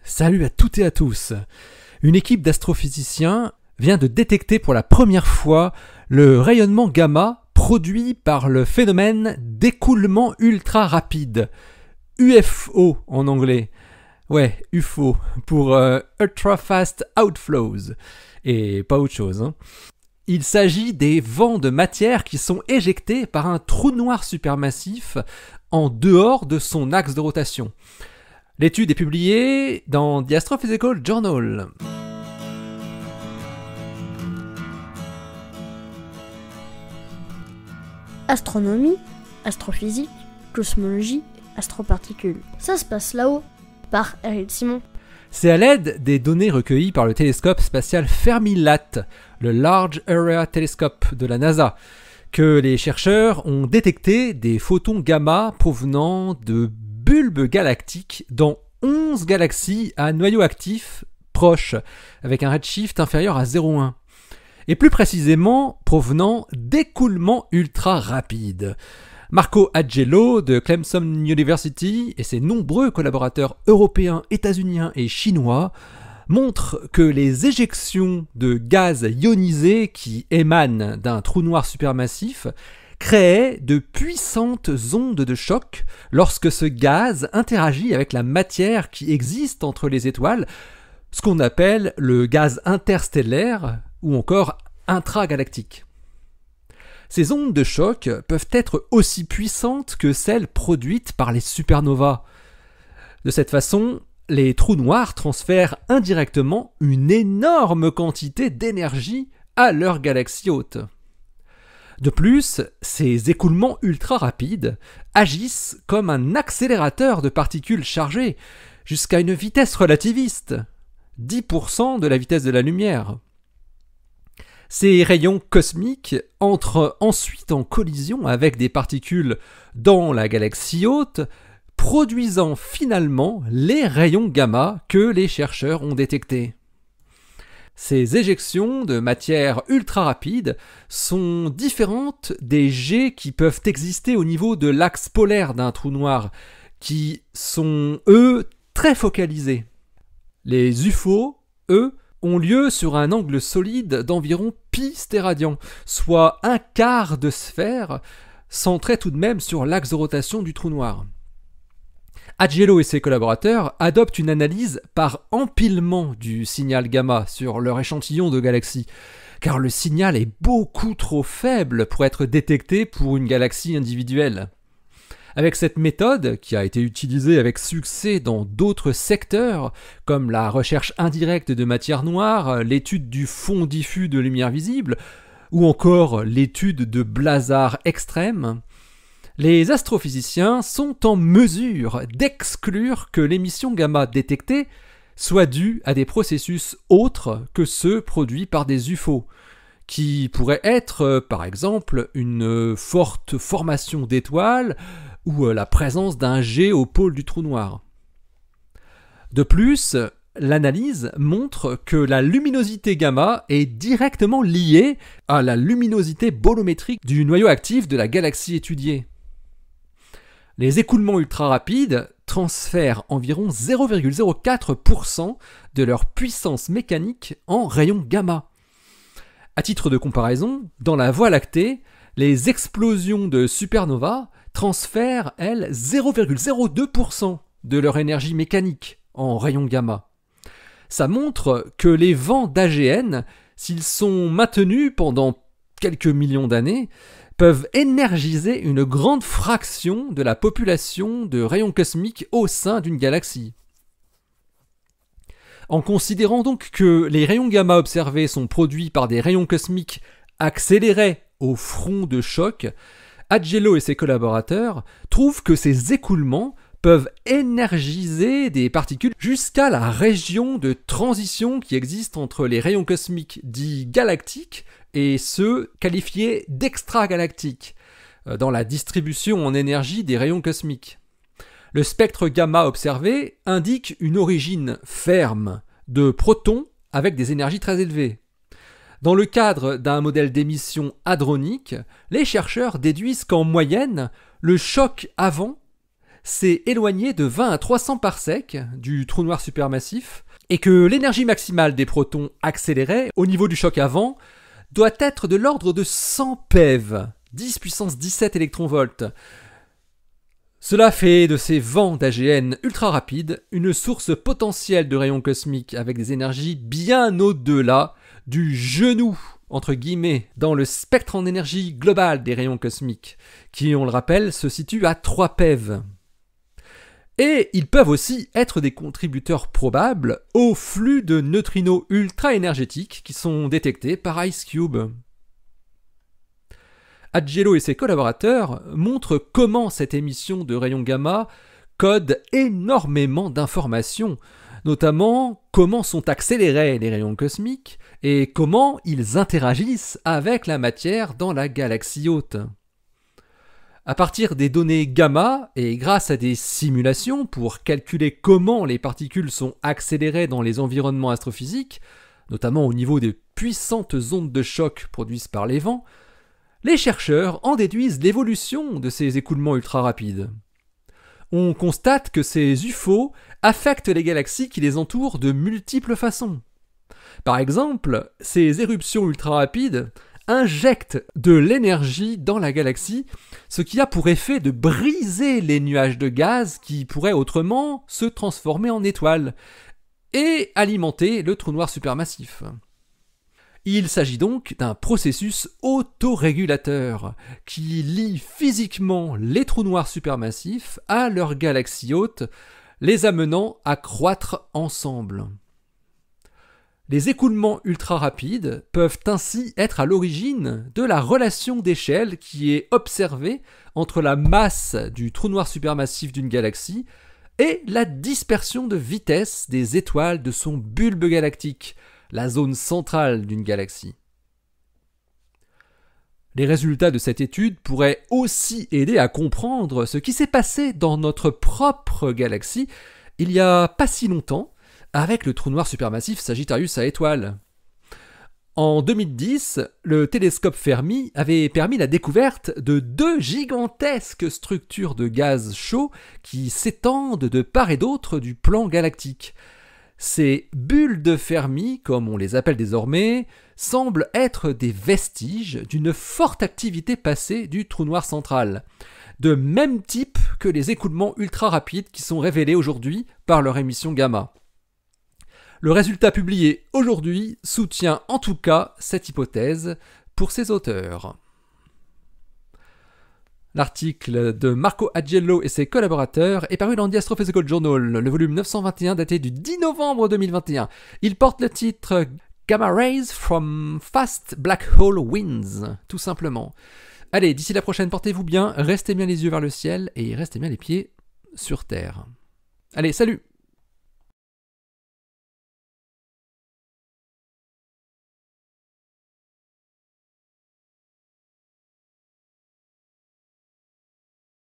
Salut à toutes et à tous. Une équipe d'astrophysiciens vient de détecter pour la première fois le rayonnement gamma produit par le phénomène d'écoulement ultra rapide, UFO en anglais. Ouais, UFO, pour Ultra Fast Outflows, et pas autre chose. Il s'agit des vents de matière qui sont éjectés par un trou noir supermassif en dehors de son axe de rotation. L'étude est publiée dans The Astrophysical Journal. Astronomie, astrophysique, cosmologie, astroparticules. Ça se passe là-haut, par Eril Simon. C'est à l'aide des données recueillies par le télescope spatial Fermi-LAT, le Large Area Telescope de la NASA, que les chercheurs ont détecté des photons gamma provenant de bulbes galactiques dans 11 galaxies à noyau actif proche, avec un redshift inférieur à 0,1. Et plus précisément provenant d'écoulements ultra rapides. Marco Agello de Clemson University et ses nombreux collaborateurs européens, états-uniens et chinois montrent que les éjections de gaz ionisés qui émanent d'un trou noir supermassif créaient de puissantes ondes de choc lorsque ce gaz interagit avec la matière qui existe entre les étoiles, ce qu'on appelle le gaz interstellaire ou encore intragalactique. Ces ondes de choc peuvent être aussi puissantes que celles produites par les supernovas. De cette façon, les trous noirs transfèrent indirectement une énorme quantité d'énergie à leur galaxie hôte. De plus, ces écoulements ultra rapides agissent comme un accélérateur de particules chargées jusqu'à une vitesse relativiste, 10% de la vitesse de la lumière. Ces rayons cosmiques entrent ensuite en collision avec des particules dans la galaxie hôte, produisant finalement les rayons gamma que les chercheurs ont détectés. Ces éjections de matière ultra rapide sont différentes des jets qui peuvent exister au niveau de l'axe polaire d'un trou noir, qui sont, eux, très focalisés. Les UFO, eux, ont lieu sur un angle solide d'environ pi stéradian, soit un quart de sphère, centré tout de même sur l'axe de rotation du trou noir. Agello et ses collaborateurs adoptent une analyse par empilement du signal gamma sur leur échantillon de galaxies, car le signal est beaucoup trop faible pour être détecté pour une galaxie individuelle. Avec cette méthode, qui a été utilisée avec succès dans d'autres secteurs, comme la recherche indirecte de matière noire, l'étude du fond diffus de lumière visible, ou encore l'étude de blazars extrêmes, les astrophysiciens sont en mesure d'exclure que l'émission gamma détectée soit due à des processus autres que ceux produits par des UFO, qui pourraient être, par exemple, une forte formation d'étoiles ou la présence d'un jet au pôle du trou noir. De plus, l'analyse montre que la luminosité gamma est directement liée à la luminosité bolométrique du noyau actif de la galaxie étudiée. Les écoulements ultra rapides transfèrent environ 0,04% de leur puissance mécanique en rayons gamma. À titre de comparaison, dans la Voie lactée, les explosions de supernovas transfèrent, elles, 0,02% de leur énergie mécanique en rayons gamma. Ça montre que les vents d'AGN, s'ils sont maintenus pendant quelques millions d'années, peuvent énergiser une grande fraction de la population de rayons cosmiques au sein d'une galaxie. En considérant donc que les rayons gamma observés sont produits par des rayons cosmiques accélérés au front de choc, Agello et ses collaborateurs trouvent que ces écoulements peuvent énergiser des particules jusqu'à la région de transition qui existe entre les rayons cosmiques dits galactiques et ceux qualifiés d'extragalactiques, dans la distribution en énergie des rayons cosmiques. Le spectre gamma observé indique une origine ferme de protons avec des énergies très élevées. Dans le cadre d'un modèle d'émission hadronique, les chercheurs déduisent qu'en moyenne, le choc avant s'est éloigné de 20 à 300 parsecs du trou noir supermassif et que l'énergie maximale des protons accélérés au niveau du choc avant doit être de l'ordre de 100 PeV, 10 puissance 17 électronvolts. Cela fait de ces vents d'AGN ultra rapides une source potentielle de rayons cosmiques avec des énergies bien au-delà du genou, entre guillemets, dans le spectre en énergie globale des rayons cosmiques, qui, on le rappelle, se situe à 3 PeV. Et ils peuvent aussi être des contributeurs probables au flux de neutrinos ultra-énergétiques qui sont détectés par IceCube. Ajello et ses collaborateurs montrent comment cette émission de rayons gamma code énormément d'informations, notamment comment sont accélérés les rayons cosmiques et comment ils interagissent avec la matière dans la galaxie haute. À partir des données gamma et grâce à des simulations pour calculer comment les particules sont accélérées dans les environnements astrophysiques, notamment au niveau des puissantes ondes de choc produites par les vents, les chercheurs en déduisent l'évolution de ces écoulements ultra rapides. On constate que ces UFO affectent les galaxies qui les entourent de multiples façons. Par exemple, ces éruptions ultra rapides injectent de l'énergie dans la galaxie, ce qui a pour effet de briser les nuages de gaz qui pourraient autrement se transformer en étoiles et alimenter le trou noir supermassif. Il s'agit donc d'un processus autorégulateur qui lie physiquement les trous noirs supermassifs à leurs galaxies hautes, les amenant à croître ensemble. Les écoulements ultra rapides peuvent ainsi être à l'origine de la relation d'échelle qui est observée entre la masse du trou noir supermassif d'une galaxie et la dispersion de vitesse des étoiles de son bulbe galactique, la zone centrale d'une galaxie. Les résultats de cette étude pourraient aussi aider à comprendre ce qui s'est passé dans notre propre galaxie il n'y a pas si longtemps avec le trou noir supermassif Sagittarius à étoiles. En 2010, le télescope Fermi avait permis la découverte de 2 gigantesques structures de gaz chaud qui s'étendent de part et d'autre du plan galactique. Ces bulles de Fermi, comme on les appelle désormais, semblent être des vestiges d'une forte activité passée du trou noir central, de même type que les écoulements ultra rapides qui sont révélés aujourd'hui par leur émission gamma. Le résultat publié aujourd'hui soutient en tout cas cette hypothèse pour ses auteurs. L'article de Marco Ajello et ses collaborateurs est paru dans The Astrophysical Journal, le volume 921 daté du 10 novembre 2021. Il porte le titre Gamma Rays from Fast Black Hole Winds, tout simplement. Allez, d'ici la prochaine, portez-vous bien, restez bien les yeux vers le ciel et restez bien les pieds sur Terre. Allez, salut!